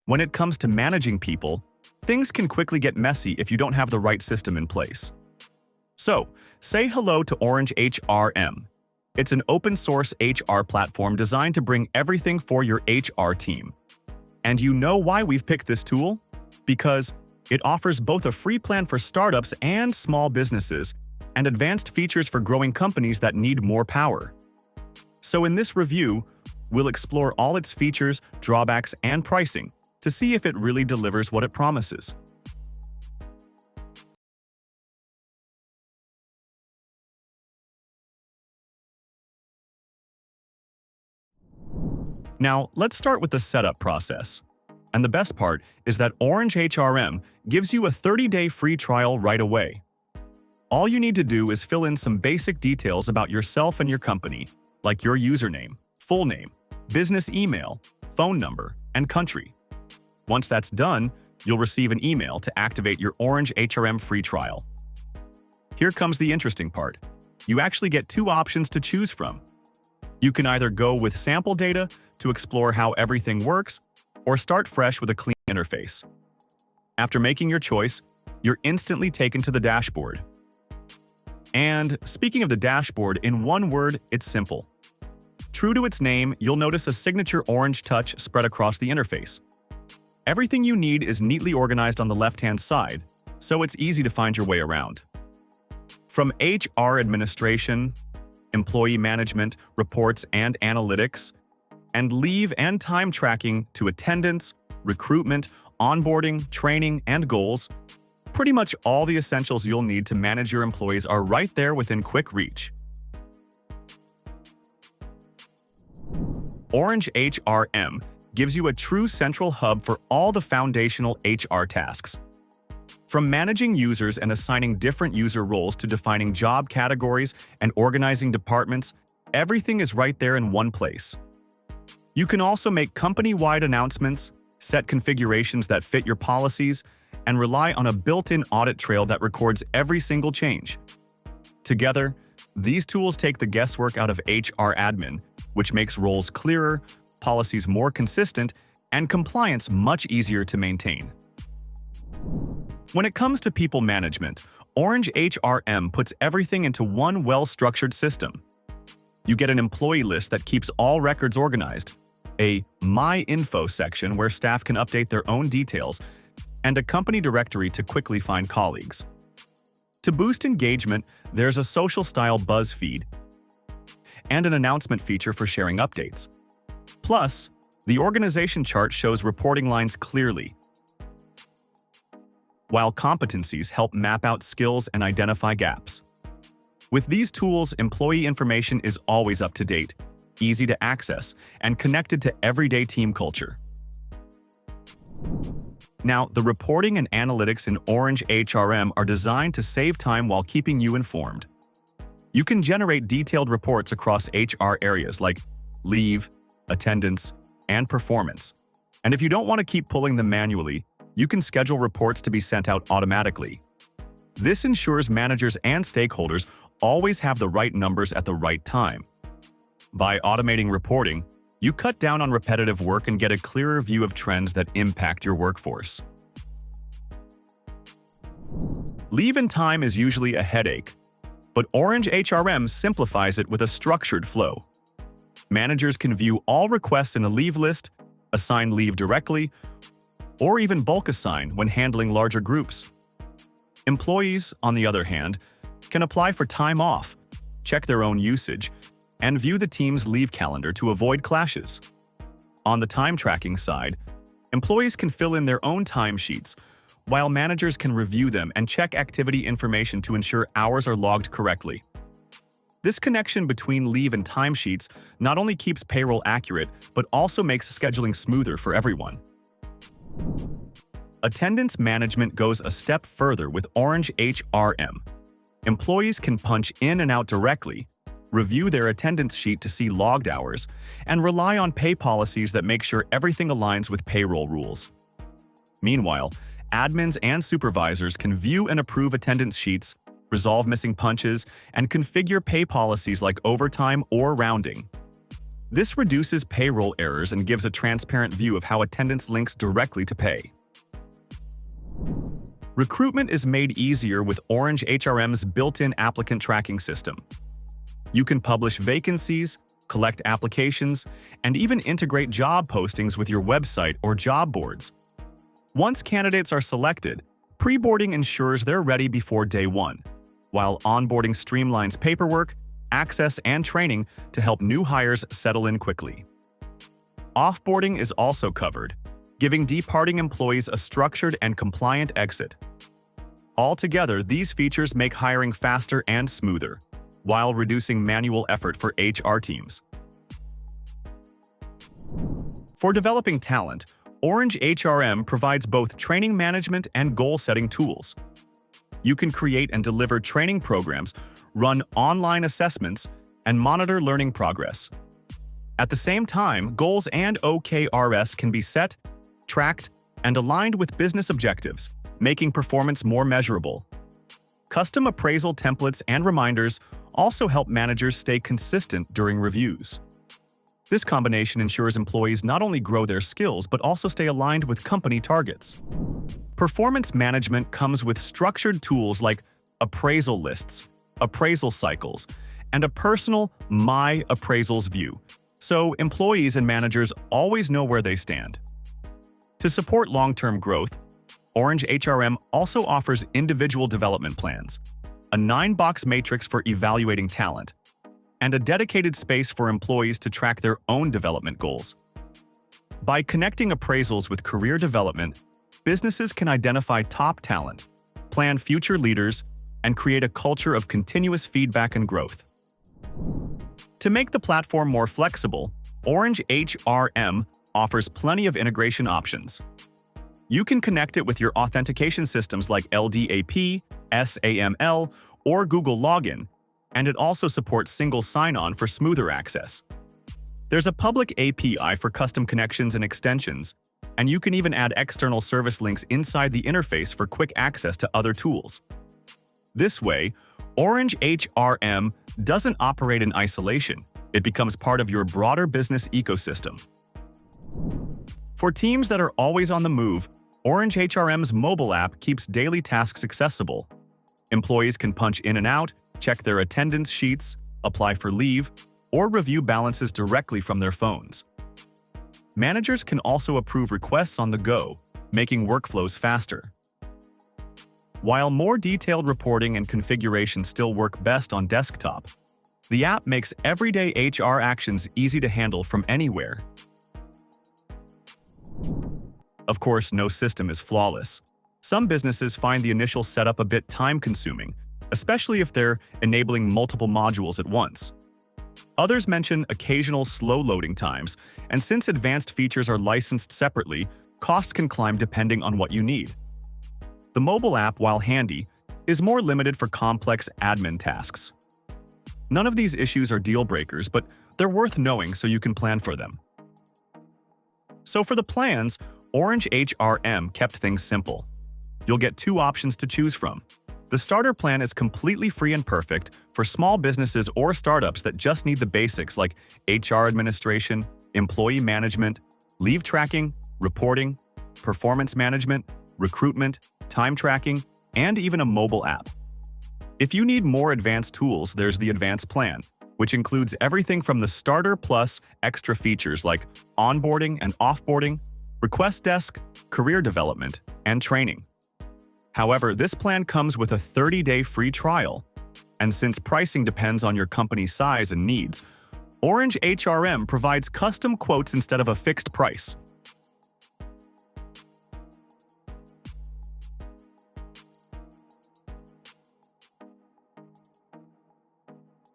When it comes to managing people, things can quickly get messy if you don't have the right system in place. So, say hello to OrangeHRM. It's an open-source HR platform designed to bring everything for your HR team. And you know why we've picked this tool? Because it offers both a free plan for startups and small businesses, and advanced features for growing companies that need more power. So in this review, we'll explore all its features, drawbacks, and pricing to see if it really delivers what it promises. Now, let's start with the setup process. And the best part is that OrangeHRM gives you a 30-day free trial right away. All you need to do is fill in some basic details about yourself and your company, like your username, full name, business email, phone number, and country. Once that's done, you'll receive an email to activate your OrangeHRM free trial. Here comes the interesting part. You actually get two options to choose from. You can either go with sample data to explore how everything works, or start fresh with a clean interface. After making your choice, you're instantly taken to the dashboard. And speaking of the dashboard, in one word, it's simple. True to its name, you'll notice a signature orange touch spread across the interface. Everything you need is neatly organized on the left-hand side, so it's easy to find your way around. From HR administration, employee management, reports and analytics, and leave and time tracking to attendance, recruitment, onboarding, training, and goals, pretty much all the essentials you'll need to manage your employees are right there within quick reach. OrangeHRM gives you a true central hub for all the foundational HR tasks. From managing users and assigning different user roles to defining job categories and organizing departments, everything is right there in one place. You can also make company-wide announcements, set configurations that fit your policies, and rely on a built-in audit trail that records every single change. Together, these tools take the guesswork out of HR admin, which makes roles clearer, policies more consistent, and compliance much easier to maintain. When it comes to people management, OrangeHRM puts everything into one well-structured system. You get an employee list that keeps all records organized, a My Info section where staff can update their own details, and a company directory to quickly find colleagues. To boost engagement, there's a social-style buzz feed and an announcement feature for sharing updates. Plus, the organization chart shows reporting lines clearly, while competencies help map out skills and identify gaps. With these tools, employee information is always up to date, easy to access, and connected to everyday team culture. Now, the reporting and analytics in OrangeHRM are designed to save time while keeping you informed. You can generate detailed reports across HR areas like leave, attendance, and performance. And if you don't want to keep pulling them manually, you can schedule reports to be sent out automatically. This ensures managers and stakeholders always have the right numbers at the right time. By automating reporting, you cut down on repetitive work and get a clearer view of trends that impact your workforce. Leave and time is usually a headache, but OrangeHRM simplifies it with a structured flow. Managers can view all requests in a leave list, assign leave directly, or even bulk assign when handling larger groups. Employees, on the other hand, can apply for time off, check their own usage, and view the team's leave calendar to avoid clashes. On the time tracking side, employees can fill in their own timesheets, while managers can review them and check activity information to ensure hours are logged correctly. This connection between leave and timesheets not only keeps payroll accurate, but also makes scheduling smoother for everyone. Attendance management goes a step further with OrangeHRM. Employees can punch in and out directly, review their attendance sheet to see logged hours, and rely on pay policies that make sure everything aligns with payroll rules. Meanwhile, admins and supervisors can view and approve attendance sheets, resolve missing punches, and configure pay policies like overtime or rounding. This reduces payroll errors and gives a transparent view of how attendance links directly to pay. Recruitment is made easier with OrangeHRM's built-in applicant tracking system. You can publish vacancies, collect applications, and even integrate job postings with your website or job boards. Once candidates are selected, pre-boarding ensures they're ready before day one, while onboarding streamlines paperwork, access, and training to help new hires settle in quickly. Offboarding is also covered, giving departing employees a structured and compliant exit. Altogether, these features make hiring faster and smoother, while reducing manual effort for HR teams. For developing talent, OrangeHRM provides both training management and goal-setting tools. You can create and deliver training programs, run online assessments, and monitor learning progress. At the same time, goals and OKRs can be set, tracked, and aligned with business objectives, making performance more measurable. Custom appraisal templates and reminders also help managers stay consistent during reviews. This combination ensures employees not only grow their skills but also stay aligned with company targets. Performance management comes with structured tools like appraisal lists, appraisal cycles, and a personal My Appraisals view, so employees and managers always know where they stand. To support long-term growth, OrangeHRM also offers individual development plans, a 9-box matrix for evaluating talent, and a dedicated space for employees to track their own development goals. By connecting appraisals with career development, businesses can identify top talent, plan future leaders, and create a culture of continuous feedback and growth. To make the platform more flexible, OrangeHRM offers plenty of integration options. You can connect it with your authentication systems like LDAP, SAML, or Google Login, and it also supports single sign-on for smoother access. There's a public API for custom connections and extensions, and you can even add external service links inside the interface for quick access to other tools. This way, OrangeHRM doesn't operate in isolation. It becomes part of your broader business ecosystem. For teams that are always on the move, OrangeHRM's mobile app keeps daily tasks accessible. Employees can punch in and out, check their attendance sheets, apply for leave, or review balances directly from their phones. Managers can also approve requests on the go, making workflows faster. While more detailed reporting and configuration still work best on desktop, the app makes everyday HR actions easy to handle from anywhere. Of course, no system is flawless. Some businesses find the initial setup a bit time-consuming, especially if they're enabling multiple modules at once. Others mention occasional slow loading times, and since advanced features are licensed separately, costs can climb depending on what you need. The mobile app, while handy, is more limited for complex admin tasks. None of these issues are deal breakers, but they're worth knowing so you can plan for them. So for the plans, OrangeHRM kept things simple. You'll get 2 options to choose from. The starter plan is completely free and perfect for small businesses or startups that just need the basics like HR administration, employee management, leave tracking, reporting, performance management, recruitment, time tracking, and even a mobile app. If you need more advanced tools, there's the advanced plan, which includes everything from the starter plus extra features like onboarding and offboarding, request desk, career development, and training. However, this plan comes with a 30-day free trial, and since pricing depends on your company's size and needs, OrangeHRM provides custom quotes instead of a fixed price.